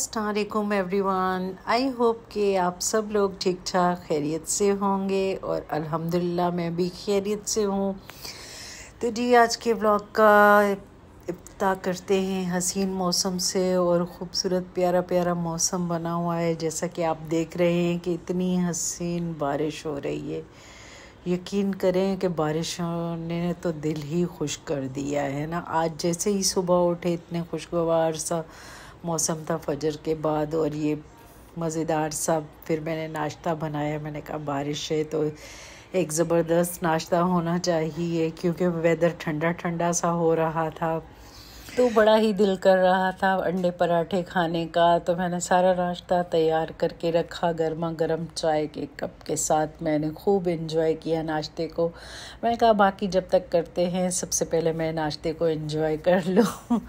अस्सलाम वालेकुम everyone. I hope कि आप सब लोग ठीक ठाक खैरियत से होंगे और अल्हम्दुलिल्लाह मैं भी खैरियत से हूँ। तो जी आज के व्लॉग का इब्तिदा करते हैं हसीन मौसम से। और ख़ूबसूरत प्यारा प्यारा मौसम बना हुआ है, जैसा कि आप देख रहे हैं कि इतनी हसीन बारिश हो रही है। यकीन करें कि बारिशों ने तो दिल ही खुश कर दिया है ना। आज जैसे ही सुबह उठे इतने खुशगवार सा मौसम था फजर के बाद, और ये मज़ेदार सा फिर मैंने नाश्ता बनाया। मैंने कहा बारिश है तो एक ज़बरदस्त नाश्ता होना चाहिए, क्योंकि वेदर ठंडा ठंडा सा हो रहा था तो बड़ा ही दिल कर रहा था अंडे पराठे खाने का। तो मैंने सारा नाश्ता तैयार करके रखा, गर्मा गर्म चाय के कप के साथ। मैंने खूब एंजॉय किया नाश्ते को। मैंने कहा बाकी जब तक करते हैं, सबसे पहले मैं नाश्ते को एंजॉय कर लूँ।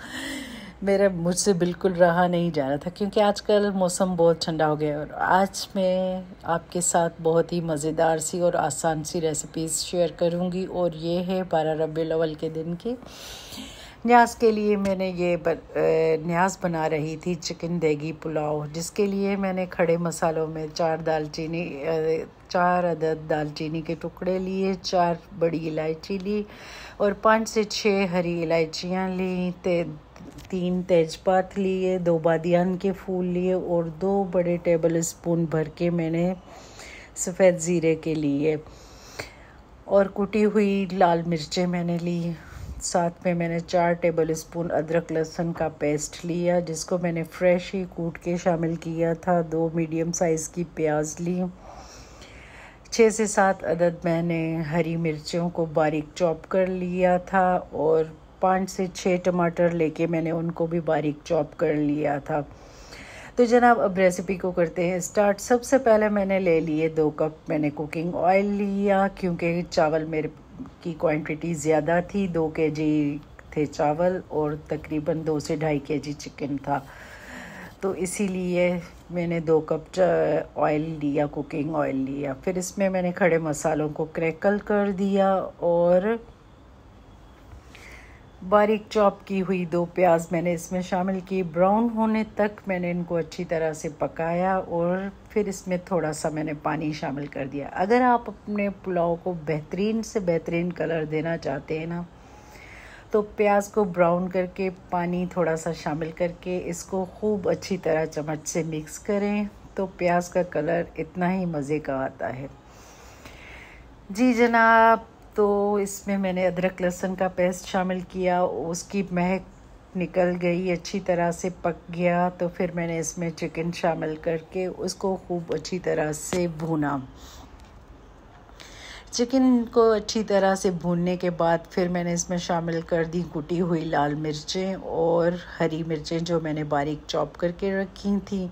मेरा मुझसे बिल्कुल रहा नहीं जा रहा था, क्योंकि आजकल मौसम बहुत ठंडा हो गया। और आज मैं आपके साथ बहुत ही मज़ेदार सी और आसान सी रेसिपीज़ शेयर करूँगी। और ये है 12 रबीउल अव्वल के दिन की न्याज के लिए मैंने ये न्याज बना रही थी चिकन देगी पुलाव, जिसके लिए मैंने खड़े मसालों में 4 अदद दालचीनी के टुकड़े लिए, 4 बड़ी इलायची ली और 5 से 6 हरी इलायचियाँ ली, 3 तेज़पात लिए, 2 बादियान के फूल लिए और 2 बड़े टेबल स्पून भर के मैंने सफ़ेद ज़ीरे के लिए, और कुटी हुई लाल मिर्चें मैंने ली। साथ में मैंने 4 टेबल स्पून अदरक लहसुन का पेस्ट लिया, जिसको मैंने फ्रेश ही कूट के शामिल किया था। 2 मीडियम साइज़ की प्याज ली। 6 से 7 अदद मैंने हरी मिर्चों को बारीक चॉप कर लिया था, और 5 से 6 टमाटर लेके मैंने उनको भी बारीक चॉप कर लिया था। तो जनाब अब रेसिपी को करते हैं स्टार्ट। सबसे पहले मैंने ले लिए 2 कप मैंने कुकिंग ऑयल लिया, क्योंकि चावल मेरे की क्वांटिटी ज़्यादा थी। 2 केजी थे चावल और तकरीबन 2 से 2.5 केजी चिकन था, तो इसीलिए मैंने 2 कप ऑयल लिया, कुकिंग ऑयल लिया। फिर इसमें मैंने खड़े मसालों को क्रैकल कर दिया और बारीक चॉप की हुई 2 प्याज मैंने इसमें शामिल की। ब्राउन होने तक मैंने इनको अच्छी तरह से पकाया और फिर इसमें थोड़ा सा मैंने पानी शामिल कर दिया। अगर आप अपने पुलाव को बेहतरीन से बेहतरीन कलर देना चाहते हैं ना, तो प्याज को ब्राउन करके पानी थोड़ा सा शामिल करके इसको खूब अच्छी तरह चम्मच से मिक्स करें, तो प्याज का कलर इतना ही मज़े का आता है। जी जनाब, तो इसमें मैंने अदरक लहसुन का पेस्ट शामिल किया, उसकी महक निकल गई, अच्छी तरह से पक गया। तो फिर मैंने इसमें चिकन शामिल करके उसको खूब अच्छी तरह से भूना। चिकन को अच्छी तरह से भूनने के बाद फिर मैंने इसमें शामिल कर दी कुटी हुई लाल मिर्चें और हरी मिर्चें जो मैंने बारीक चॉप करके रखी थी।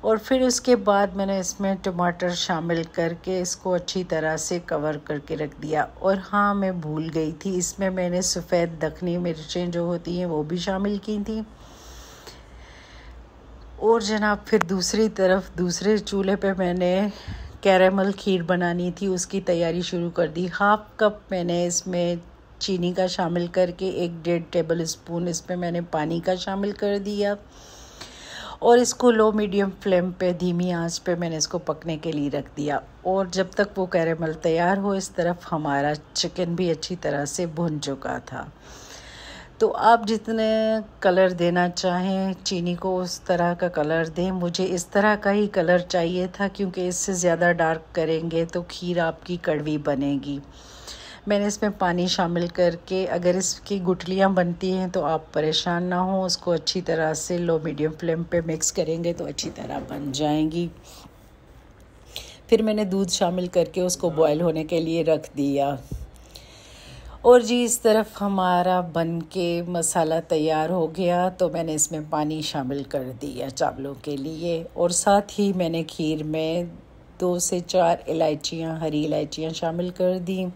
और फिर उसके बाद मैंने इसमें टमाटर शामिल करके इसको अच्छी तरह से कवर करके रख दिया। और हाँ, मैं भूल गई थी, इसमें मैंने सफ़ेद दखनी मिर्चें जो होती हैं वो भी शामिल की थी। और जनाब फिर दूसरी तरफ दूसरे चूल्हे पे मैंने कैरेमल खीर बनानी थी, उसकी तैयारी शुरू कर दी। 1/2 कप मैंने इसमें चीनी का शामिल करके 1-1.5 टेबल स्पून इसमें मैंने पानी का शामिल कर दिया, और इसको लो मीडियम फ्लेम पे धीमी आंच पे मैंने इसको पकने के लिए रख दिया। और जब तक वो कैरेमल तैयार हो, इस तरफ हमारा चिकन भी अच्छी तरह से भुन चुका था। तो आप जितने कलर देना चाहें चीनी को उस तरह का कलर दें। मुझे इस तरह का ही कलर चाहिए था, क्योंकि इससे ज़्यादा डार्क करेंगे तो खीर आपकी कड़वी बनेगी। मैंने इसमें पानी शामिल करके, अगर इसकी गुठलियाँ बनती हैं तो आप परेशान ना हो, उसको अच्छी तरह से लो मीडियम फ्लेम पे मिक्स करेंगे तो अच्छी तरह बन जाएंगी। फिर मैंने दूध शामिल करके उसको बॉयल होने के लिए रख दिया। और जी इस तरफ हमारा बन के मसाला तैयार हो गया, तो मैंने इसमें पानी शामिल कर दिया चावलों के लिए। और साथ ही मैंने खीर में 2 से 4 इलायचियाँ, हरी इलायचियाँ शामिल कर दी।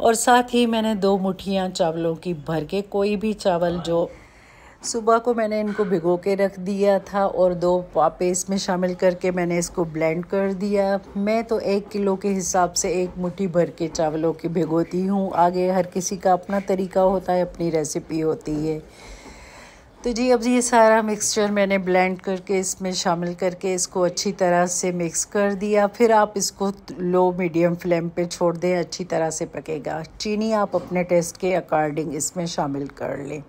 और साथ ही मैंने 2 मुट्ठियाँ चावलों की भर के, कोई भी चावल जो सुबह को मैंने इनको भिगो के रख दिया था, और 2 पापे इसमें शामिल करके मैंने इसको ब्लेंड कर दिया। मैं तो 1 किलो के हिसाब से 1 मुट्ठी भर के चावलों की भिगोती हूँ। आगे हर किसी का अपना तरीका होता है, अपनी रेसिपी होती है। तो तो जी अब ये सारा मिक्सचर मैंने ब्लेंड करके इसमें शामिल करके इसको अच्छी तरह से मिक्स कर दिया। फिर आप इसको लो मीडियम फ्लेम पे छोड़ दें, अच्छी तरह से पकेगा। चीनी आप अपने टेस्ट के अकॉर्डिंग इसमें शामिल कर लें।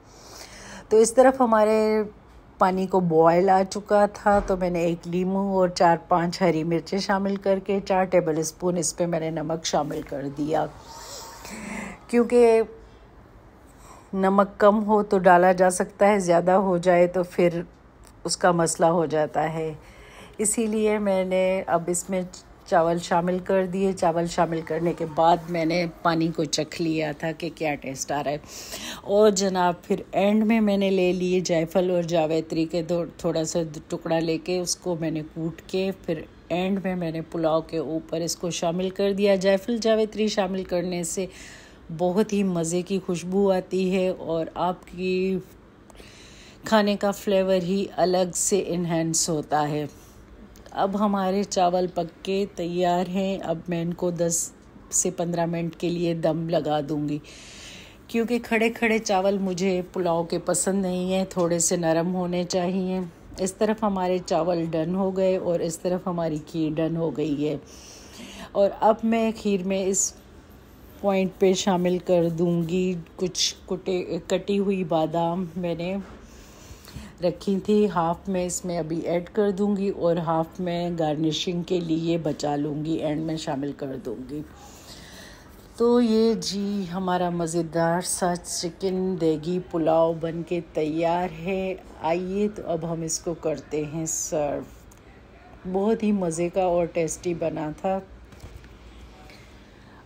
तो इस तरफ हमारे पानी को बॉयल आ चुका था, तो मैंने 1 नींबू और 4-5 हरी मिर्चें शामिल करके 4 टेबल स्पून इस पर मैंने नमक शामिल कर दिया। क्योंकि नमक कम हो तो डाला जा सकता है, ज़्यादा हो जाए तो फिर उसका मसला हो जाता है। इसीलिए मैंने अब इसमें चावल शामिल कर दिए। चावल शामिल करने के बाद मैंने पानी को चख लिया था कि क्या टेस्ट आ रहा है। और जनाब फिर एंड में मैंने ले लिए जायफल और जावित्री के थोड़ा सा टुकड़ा लेके उसको मैंने कूट के फिर एंड में मैंने पुलाव के ऊपर इसको शामिल कर दिया। जायफल जावित्री शामिल करने से बहुत ही मज़े की खुशबू आती है और आपकी खाने का फ्लेवर ही अलग से इन्हेंस होता है। अब हमारे चावल पक के तैयार हैं। अब मैं इनको 10 से 15 मिनट के लिए दम लगा दूंगी, क्योंकि खड़े खड़े चावल मुझे पुलाव के पसंद नहीं है, थोड़े से नरम होने चाहिए। इस तरफ हमारे चावल डन हो गए और इस तरफ हमारी खीर डन हो गई है। और अब मैं खीर में इस पॉइंट पे शामिल कर दूंगी कुछ कटी हुई बादाम मैंने रखी थी, हाफ में इसमें अभी ऐड कर दूंगी और हाफ में गार्निशिंग के लिए बचा लूँगी, एंड में शामिल कर दूंगी। तो ये जी हमारा मज़ेदार सा चिकन देगी पुलाव बन के तैयार है। आइए तो अब हम इसको करते हैं सर्व। बहुत ही मज़े का और टेस्टी बना था।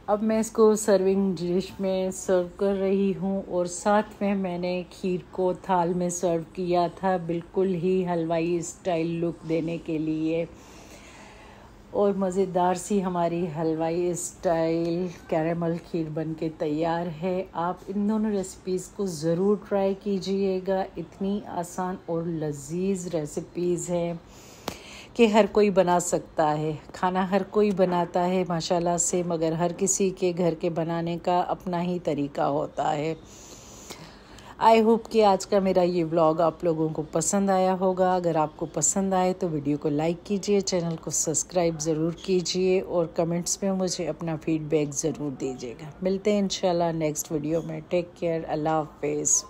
अब मैं इसको सर्विंग डिश में सर्व कर रही हूँ और साथ में मैंने खीर को थाल में सर्व किया था, बिल्कुल ही हलवाई स्टाइल लुक देने के लिए। और मज़ेदार सी हमारी हलवाई स्टाइल कैरेमल खीर बनके तैयार है। आप इन दोनों रेसिपीज़ को ज़रूर ट्राई कीजिएगा। इतनी आसान और लजीज रेसिपीज़ हैं कि हर कोई बना सकता है। खाना हर कोई बनाता है माशाल्लाह से, मगर हर किसी के घर के बनाने का अपना ही तरीका होता है। आई होप कि आज का मेरा ये व्लॉग आप लोगों को पसंद आया होगा। अगर आपको पसंद आए तो वीडियो को लाइक कीजिए, चैनल को सब्सक्राइब ज़रूर कीजिए और कमेंट्स में मुझे अपना फीडबैक ज़रूर दीजिएगा। मिलते हैं इंशाल्लाह नेक्स्ट वीडियो में। टेक केयर, अल्लाह हाफिज़।